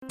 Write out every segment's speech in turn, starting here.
Olá,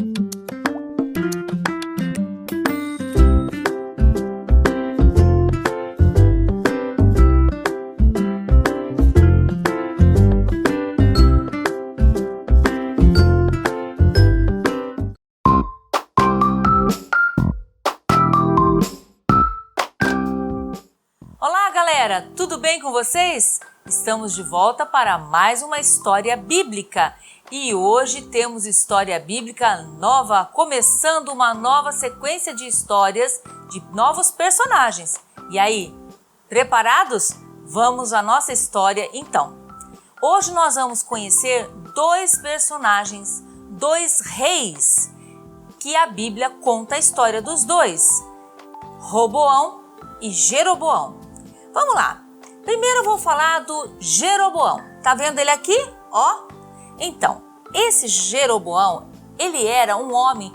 galera! Tudo bem com vocês? Estamos de volta para mais uma história bíblica e hoje temos história bíblica nova, começando uma nova sequência de histórias de novos personagens. E aí, preparados? Vamos à nossa história então. Hoje nós vamos conhecer dois personagens, dois reis, que a Bíblia conta a história dos dois, Roboão e Jeroboão. Vamos lá. Primeiro eu vou falar do Jeroboão. Tá vendo ele aqui? Ó. Então, esse Jeroboão, ele era um homem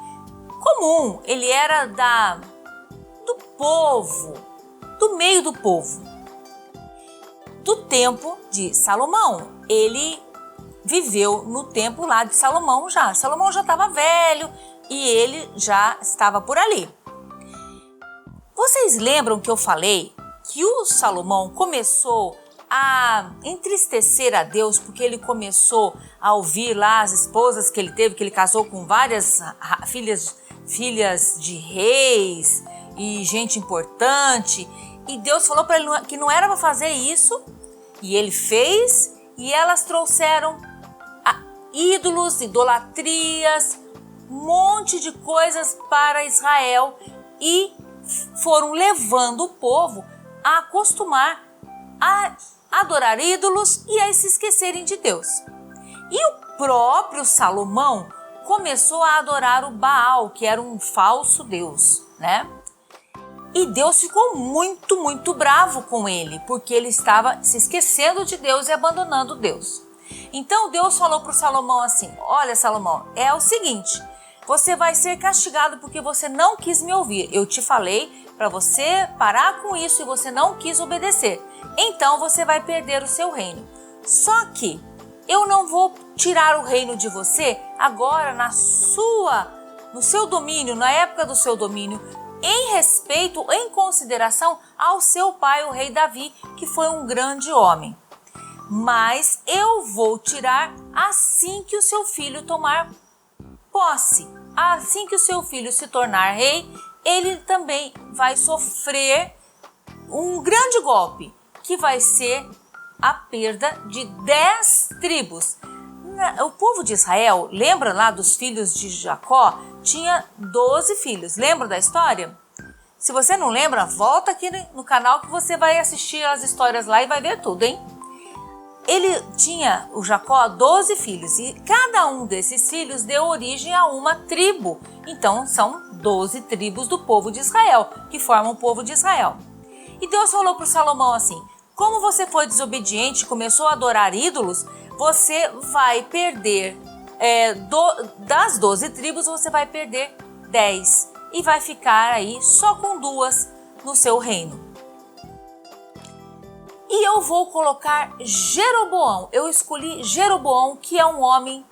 comum. Ele era do povo, do meio do povo. Do tempo de Salomão. Ele viveu no tempo lá de Salomão já. Salomão já estava velho e ele já estava por ali. Vocês lembram que eu falei que o Salomão começou a entristecer a Deus porque ele começou a ouvir lá as esposas que ele teve, que ele casou com várias filhas de reis e gente importante, e Deus falou para ele que não era para fazer isso, e ele fez, e elas trouxeram ídolos, idolatrias, um monte de coisas para Israel e foram levando o povo a acostumar a adorar ídolos e a se esquecerem de Deus. E o próprio Salomão começou a adorar o Baal, que era um falso deus, né? E Deus ficou muito, muito bravo com ele, porque ele estava se esquecendo de Deus e abandonando Deus. Então Deus falou para o Salomão assim: olha, Salomão, é o seguinte, você vai ser castigado porque você não quis me ouvir. Eu te falei para você parar com isso e você não quis obedecer. Então você vai perder o seu reino. Só que eu não vou tirar o reino de você agora no seu domínio, na época do seu domínio, em respeito, em consideração ao seu pai, o rei Davi, que foi um grande homem. Mas eu vou tirar assim que o seu filho tomar posse. Assim que o seu filho se tornar rei, ele também vai sofrer um grande golpe, que vai ser a perda de 10 tribos. O povo de Israel, lembra lá dos filhos de Jacó? Tinha 12 filhos. Lembra da história? Se você não lembra, volta aqui no canal que você vai assistir as histórias lá e vai ver tudo, hein? Ele tinha, o Jacó, 12 filhos e cada um desses filhos deu origem a uma tribo. Então são 12 tribos do povo de Israel, que formam o povo de Israel. E Deus falou para o Salomão assim: como você foi desobediente e começou a adorar ídolos, você vai perder, das 12 tribos você vai perder 10 e vai ficar aí só com 2 no seu reino. E eu vou colocar Jeroboão. Eu escolhi Jeroboão, que é um homem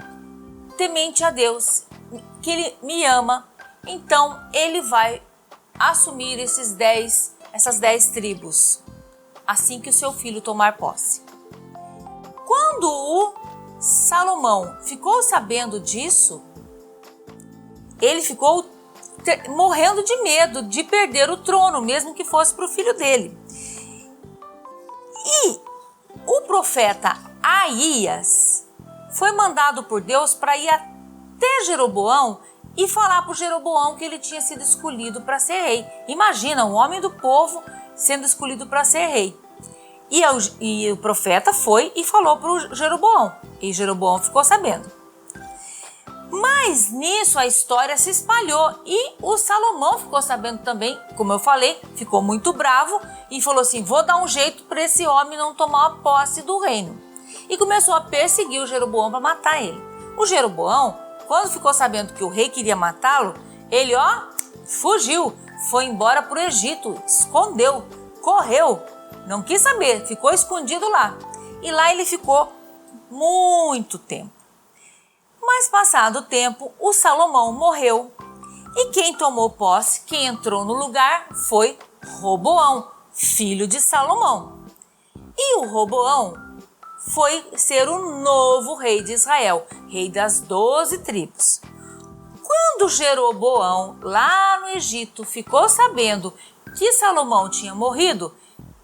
temente a Deus, que ele me ama. Então ele vai assumir essas 10 tribos, assim que o seu filho tomar posse. Quando o Salomão ficou sabendo disso, ele ficou morrendo de medo de perder o trono, mesmo que fosse para o filho dele. E o profeta Aías foi mandado por Deus para ir até Jeroboão e falar para o Jeroboão que ele tinha sido escolhido para ser rei. Imagina, um homem do povo sendo escolhido para ser rei. E o profeta foi e falou para o Jeroboão. E Jeroboão ficou sabendo. Mas nisso a história se espalhou e o Salomão ficou sabendo também, como eu falei, ficou muito bravo e falou assim: vou dar um jeito para esse homem não tomar a posse do reino. E começou a perseguir o Jeroboão para matar ele. O Jeroboão, quando ficou sabendo que o rei queria matá-lo, ele fugiu, foi embora para o Egito, escondeu, correu, não quis saber, ficou escondido lá. E lá ele ficou muito tempo. Mas passado o tempo, o Salomão morreu. E quem tomou posse, quem entrou no lugar foi Roboão, filho de Salomão. E o Roboão foi ser o novo rei de Israel, rei das 12 tribos. Quando Jeroboão, lá no Egito, ficou sabendo que Salomão tinha morrido,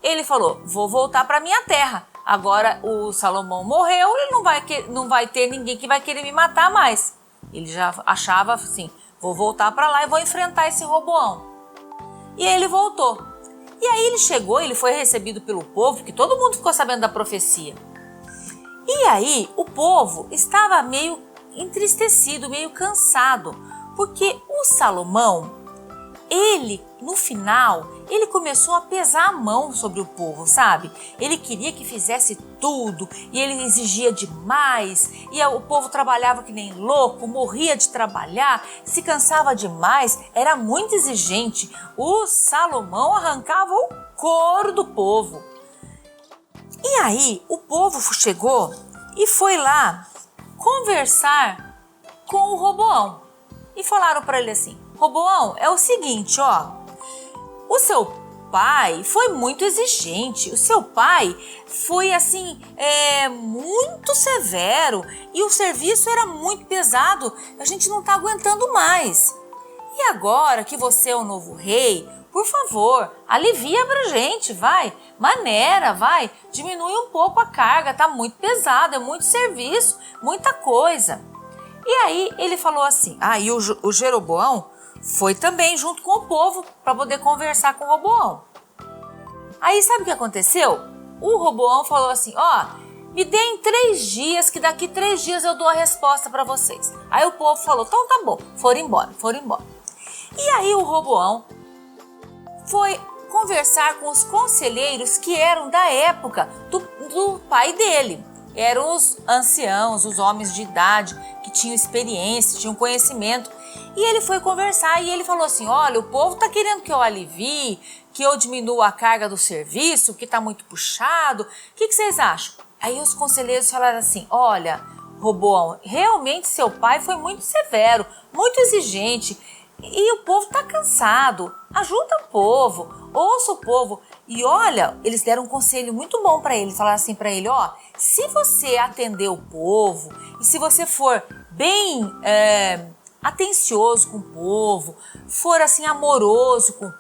ele falou, vou voltar para minha terra. Agora o Salomão morreu, ele não vai ter ninguém que vai querer me matar mais. Ele já achava assim, vou voltar para lá e vou enfrentar esse Roboão. E aí ele voltou. E aí ele chegou, ele foi recebido pelo povo, porque todo mundo ficou sabendo da profecia. E aí o povo estava meio entristecido, meio cansado, porque o Salomão, ele, no final, ele começou a pesar a mão sobre o povo, sabe? Ele queria que fizesse tudo e ele exigia demais e o povo trabalhava que nem louco, morria de trabalhar, se cansava demais, era muito exigente. O Salomão arrancava o couro do povo. E aí o povo chegou e foi lá conversar com o Roboão e falaram para ele assim, Roboão, é o seguinte, ó, o seu pai foi muito exigente, o seu pai foi assim, muito severo e o serviço era muito pesado, a gente não tá aguentando mais. E agora que você é o novo rei, por favor, alivia pra gente, vai, maneira, vai, diminui um pouco a carga, tá muito pesado, é muito serviço, muita coisa. E aí ele falou assim, e o Jeroboão foi também junto com o povo para poder conversar com o Roboão. Aí sabe o que aconteceu? O Roboão falou assim, me deem 3 dias, que daqui 3 dias eu dou a resposta para vocês. Aí o povo falou, então tá bom, foram embora. E aí o Roboão foi conversar com os conselheiros que eram da época do pai dele. Eram os anciãos, os homens de idade, que tinham experiência, tinham conhecimento. E ele foi conversar e ele falou assim, olha, o povo está querendo que eu alivie, que eu diminua a carga do serviço, que está muito puxado. O que vocês acham? Aí os conselheiros falaram assim, olha, Roboão, realmente seu pai foi muito severo, muito exigente. E o povo está cansado, ajuda o povo, ouça o povo. E olha, eles deram um conselho muito bom para ele, falaram assim para ele, se você atender o povo e se você for bem atencioso com o povo, for assim amoroso com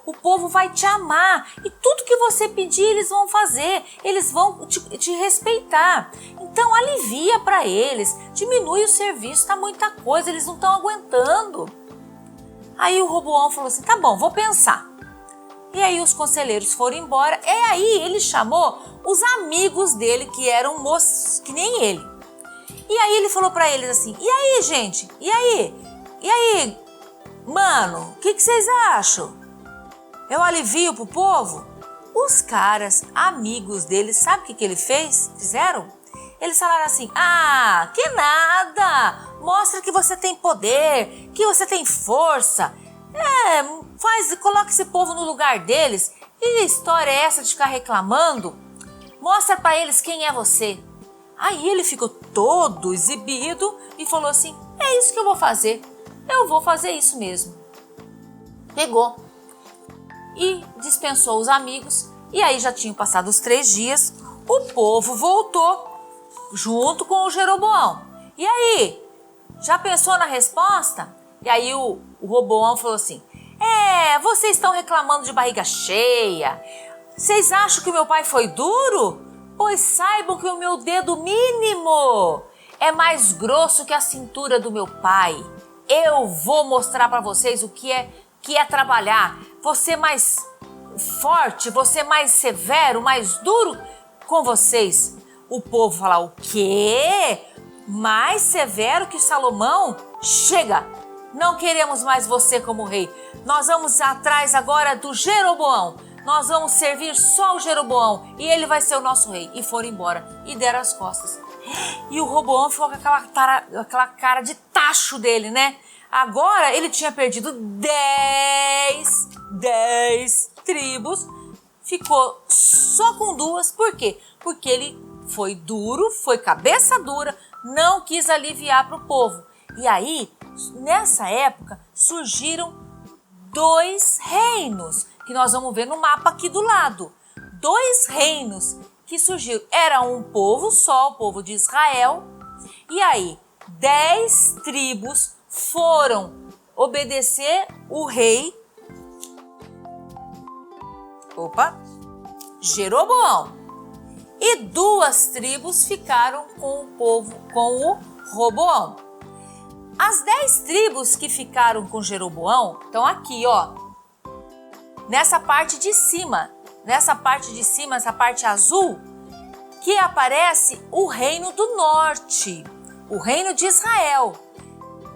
o povo vai te amar e tudo que você pedir eles vão fazer, eles vão te respeitar. Então alivia para eles, diminui o serviço, tá muita coisa, eles não estão aguentando. Aí o Roboão falou assim, tá bom, vou pensar. E aí os conselheiros foram embora, e aí ele chamou os amigos dele, que eram moços que nem ele. E aí ele falou pra eles assim, e aí gente, e aí, mano, o que vocês acham? Eu alivio pro povo? Os caras, amigos dele, sabe o que fizeram? Eles falaram assim, que nada, mostra que você tem poder, que você tem força, coloca esse povo no lugar deles, e a história é essa de ficar reclamando? Mostra pra eles quem é você. Aí ele ficou todo exibido e falou assim, é isso que eu vou fazer isso mesmo. Pegou e dispensou os amigos, e aí já tinham passado os 3 dias, o povo voltou junto com o Jeroboão. E aí, já pensou na resposta? E aí o Roboão falou assim, vocês estão reclamando de barriga cheia, vocês acham que o meu pai foi duro? Pois saibam que o meu dedo mínimo é mais grosso que a cintura do meu pai. Eu vou mostrar para vocês o que é trabalhar, você mais forte, você mais severo, mais duro com vocês. O povo fala, o quê? Mais severo que Salomão? Chega! Não queremos mais você como rei. Nós vamos atrás agora do Jeroboão. Nós vamos servir só o Jeroboão e ele vai ser o nosso rei. E foram embora e deram as costas. E o Roboão ficou com aquela cara de tacho dele, né? Agora ele tinha perdido 10 tribos, ficou só com 2. Por quê? Porque ele foi duro, foi cabeça dura, não quis aliviar para o povo. E aí, nessa época, surgiram 2 reinos, que nós vamos ver no mapa aqui do lado. 2 reinos que surgiram. Era um povo só, o povo de Israel. E aí, 10 tribos foram obedecer o rei Jeroboão. E 2 tribos ficaram com o povo, com o Roboão. As 10 tribos que ficaram com Jeroboão estão aqui, ó. Nessa parte de cima, essa parte azul, que aparece o reino do norte, o reino de Israel,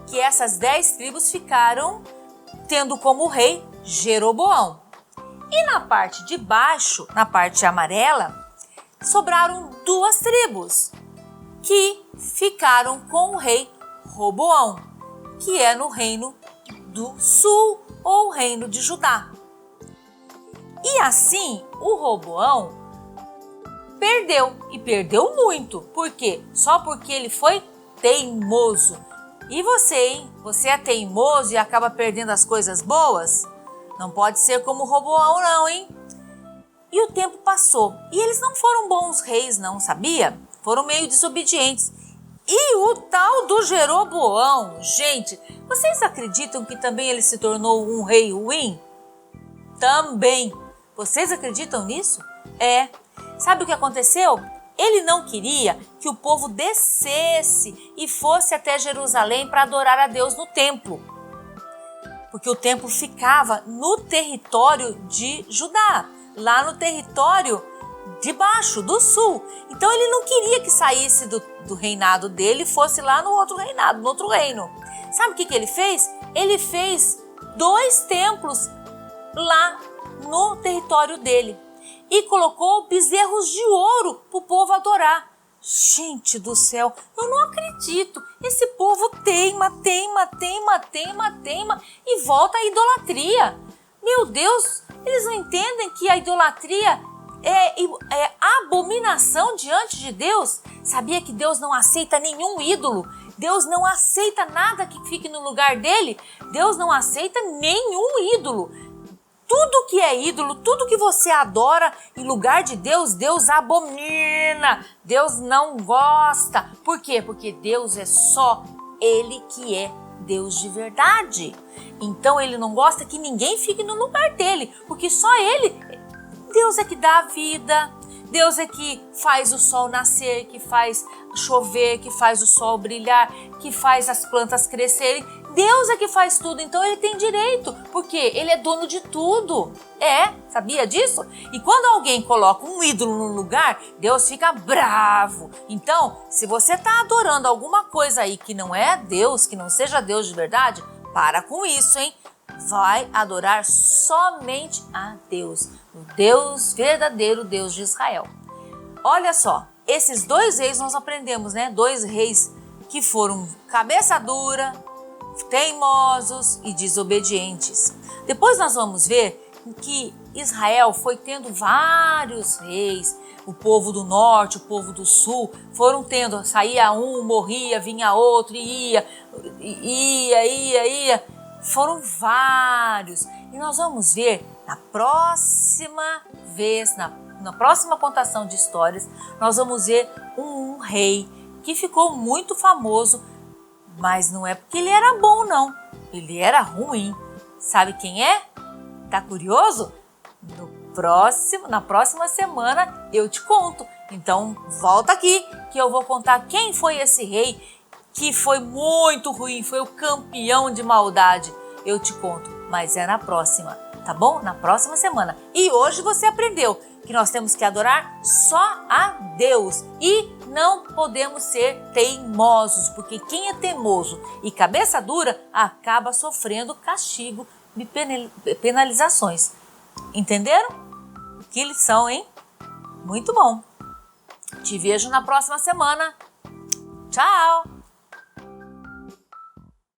que essas 10 tribos ficaram tendo como rei Jeroboão. E na parte de baixo, na parte amarela, sobraram 2 tribos que ficaram com o rei Roboão, que é no reino do sul ou reino de Judá. E assim, o Roboão perdeu, e perdeu muito. Por quê? Só porque ele foi teimoso. E você, hein? Você é teimoso e acaba perdendo as coisas boas? Não pode ser como o Roboão não, hein? E o tempo passou. E eles não foram bons reis não, sabia? Foram meio desobedientes. E o tal do Jeroboão, gente, vocês acreditam que também ele se tornou um rei ruim? Também. Vocês acreditam nisso? É. Sabe o que aconteceu? Ele não queria que o povo descesse e fosse até Jerusalém para adorar a Deus no templo. Porque o templo ficava no território de Judá, lá no território de baixo, do sul. Então ele não queria que saísse do reinado dele e fosse lá no outro reinado, no outro reino. Sabe o que ele fez? Ele fez 2 templos lá no território dele e colocou bezerros de ouro para o povo adorar. Gente do céu, eu não acredito. Esse povo teima e volta à idolatria. Meu Deus, eles não entendem que a idolatria é abominação diante de Deus? Sabia que Deus não aceita nenhum ídolo? Deus não aceita nada que fique no lugar dele? Deus não aceita nenhum ídolo. Tudo que é ídolo, tudo que você adora em lugar de Deus, Deus abomina. Deus não gosta. Por quê? Porque Deus é só Ele que é Deus de verdade. Então Ele não gosta que ninguém fique no lugar dele, porque só Ele, Deus é que dá a vida, Deus é que faz o sol nascer, que faz chover, que faz o sol brilhar, que faz as plantas crescerem. Deus é que faz tudo, então ele tem direito, porque ele é dono de tudo. Sabia disso? E quando alguém coloca um ídolo no lugar, Deus fica bravo. Então, se você está adorando alguma coisa aí que não é Deus, que não seja Deus de verdade, para com isso, hein? Vai adorar somente a Deus, o Deus verdadeiro, Deus de Israel. Olha só, esses 2 reis nós aprendemos, né? 2 reis que foram cabeça dura, teimosos e desobedientes. Depois nós vamos ver que Israel foi tendo vários reis. O povo do norte, o povo do sul foram tendo, saía um, morria, vinha outro, ia. Foram vários. E nós vamos ver na próxima vez, na próxima contação de histórias, nós vamos ver um rei que ficou muito famoso, mas não é porque ele era bom, não. Ele era ruim. Sabe quem é? Tá curioso? Na próxima semana eu te conto. Então volta aqui que eu vou contar quem foi esse rei que foi muito ruim, foi o campeão de maldade. Eu te conto, mas é na próxima, tá bom? Na próxima semana. E hoje você aprendeu que nós temos que adorar só a Deus e não podemos ser teimosos, porque quem é teimoso e cabeça dura acaba sofrendo castigo de penalizações. Entenderam? Que lição, hein? Muito bom. Te vejo na próxima semana. Tchau!